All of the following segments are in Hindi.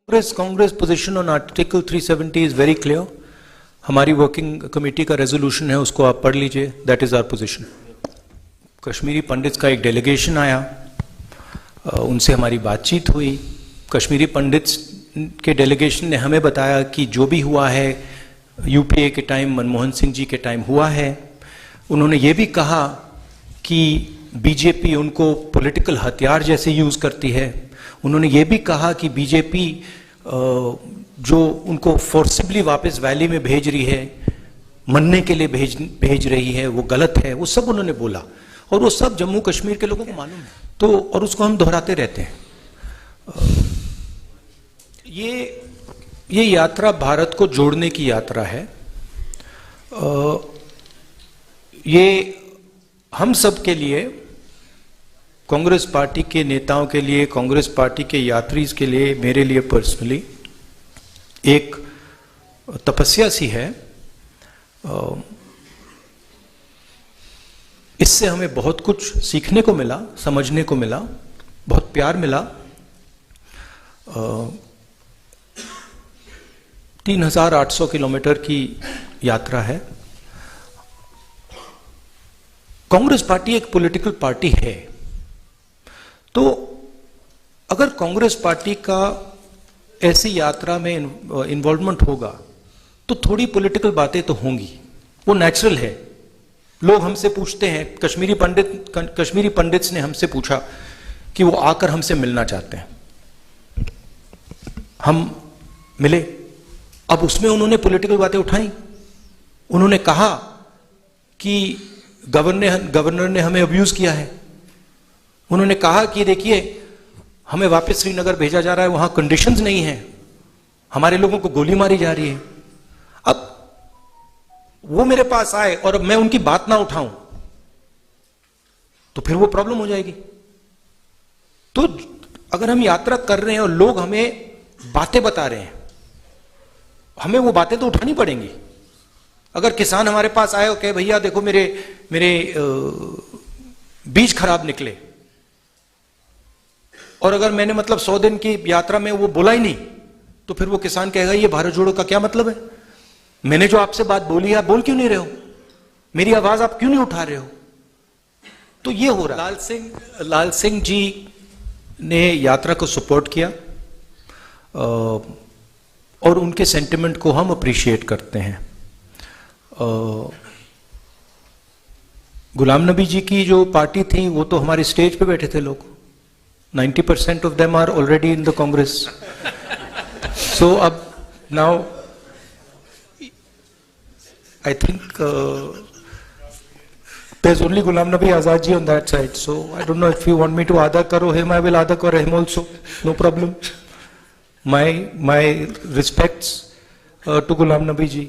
Congress position on Article 370 is very clear. हमारी वर्किंग कमेटी का रेजोल्यूशन है, उसको आप पढ़ लीजिए. That is our position. Kashmiri Pandits का एक डेलीगेशन आया, उनसे हमारी बातचीत हुई. कश्मीरी पंडित्स के डेलीगेशन ने हमें बताया कि जो भी हुआ है यूपीए के टाइम, मनमोहन सिंह जी के टाइम हुआ है. उन्होंने ये भी कहा कि बीजेपी उनको पॉलिटिकल हथियार जैसे यूज करती है. उन्होंने ये भी कहा कि बीजेपी जो उनको फोर्सिबली वापस वैली में भेज रही है, मरने के लिए भेज रही है, वो गलत है. वो सब उन्होंने बोला और वो सब जम्मू कश्मीर के लोगों को मालूम है. तो और उसको हम दोहराते रहते हैं. ये यात्रा भारत को जोड़ने की यात्रा है. ये हम सब के लिए, कांग्रेस पार्टी के नेताओं के लिए, कांग्रेस पार्टी के यात्री के लिए, मेरे लिए पर्सनली एक तपस्या सी है. इससे हमें बहुत कुछ सीखने को मिला, समझने को मिला, बहुत प्यार मिला. 3800 किलोमीटर की यात्रा है. कांग्रेस पार्टी एक पॉलिटिकल पार्टी है, तो अगर कांग्रेस पार्टी का ऐसी यात्रा में इन्वॉल्वमेंट होगा तो थोड़ी पॉलिटिकल बातें तो होंगी, वो नेचुरल है. लोग हमसे पूछते हैं, कश्मीरी पंडित्स ने हमसे पूछा कि वो आकर हमसे मिलना चाहते हैं. हम मिले. अब उसमें उन्होंने पॉलिटिकल बातें उठाई. उन्होंने कहा कि गवर्नर ने हमें अब्यूज किया है. उन्होंने कहा कि देखिए, हमें वापस श्रीनगर भेजा जा रहा है, वहां कंडीशंस नहीं है, हमारे लोगों को गोली मारी जा रही है. अब वो मेरे पास आए और अब मैं उनकी बात ना उठाऊं तो फिर वो प्रॉब्लम हो जाएगी. तो अगर हम यात्रा कर रहे हैं और लोग हमें बातें बता रहे हैं, हमें वो बातें तो उठानी पड़ेंगी. अगर किसान हमारे पास आए और कहे भैया देखो मेरे बीज खराब निकले, और अगर मैंने मतलब 100 दिन की यात्रा में वो बोला ही नहीं, तो फिर वो किसान कहेगा ये भारत जोड़ो का क्या मतलब है? मैंने जो आपसे बात बोली है आप बोल क्यों नहीं रहे हो? मेरी आवाज आप क्यों नहीं उठा रहे हो? तो ये हो रहा है. लाल सिंह जी ने यात्रा को सपोर्ट किया और उनके सेंटिमेंट को हम अप्रिशिएट करते हैं. गुलाम नबी जी की जो पार्टी थी वो तो हमारे स्टेज पे बैठे थे लोग. 90% of them are already in the Congress. So now I think there's only Ghulam Nabi Azad ji on that side. So I don't know if you want me to adar karo him, I will adar karo him also. No problem. My respects to Ghulam Nabi ji.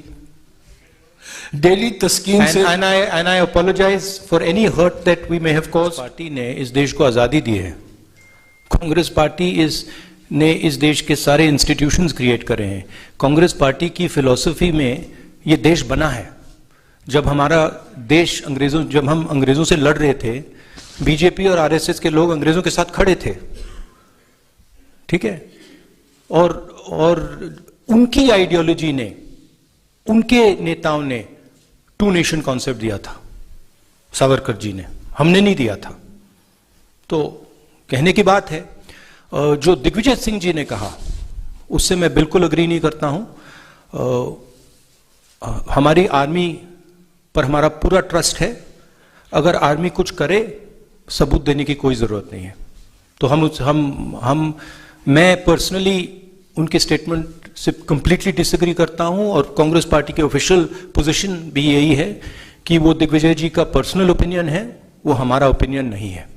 Daily तस्कीन से and I apologize for any hurt that we may have caused. Party ने इस देश को आजादी दी है. कांग्रेस पार्टी ने इस देश के सारे इंस्टीट्यूशंस क्रिएट करे हैं. कांग्रेस पार्टी की फिलॉसफी में ये देश बना है. जब हमारा देश जब हम अंग्रेजों से लड़ रहे थे, बीजेपी और आरएसएस के लोग अंग्रेजों के साथ खड़े थे. ठीक है. और उनकी आइडियोलॉजी ने, उनके नेताओं ने 2 नेशन कॉन्सेप्ट दिया था, सावरकर जी ने. हमने नहीं दिया था. तो कहने की बात है. जो दिग्विजय सिंह जी ने कहा उससे मैं बिल्कुल अग्री नहीं करता हूं. हमारी आर्मी पर हमारा पूरा ट्रस्ट है. अगर आर्मी कुछ करे, सबूत देने की कोई जरूरत नहीं है. तो मैं पर्सनली उनके स्टेटमेंट से कंप्लीटली डिसएग्री करता हूं. और कांग्रेस पार्टी की ऑफिशियल पोजीशन भी यही है कि वो दिग्विजय जी का पर्सनल ओपिनियन है, वो हमारा ओपिनियन नहीं है.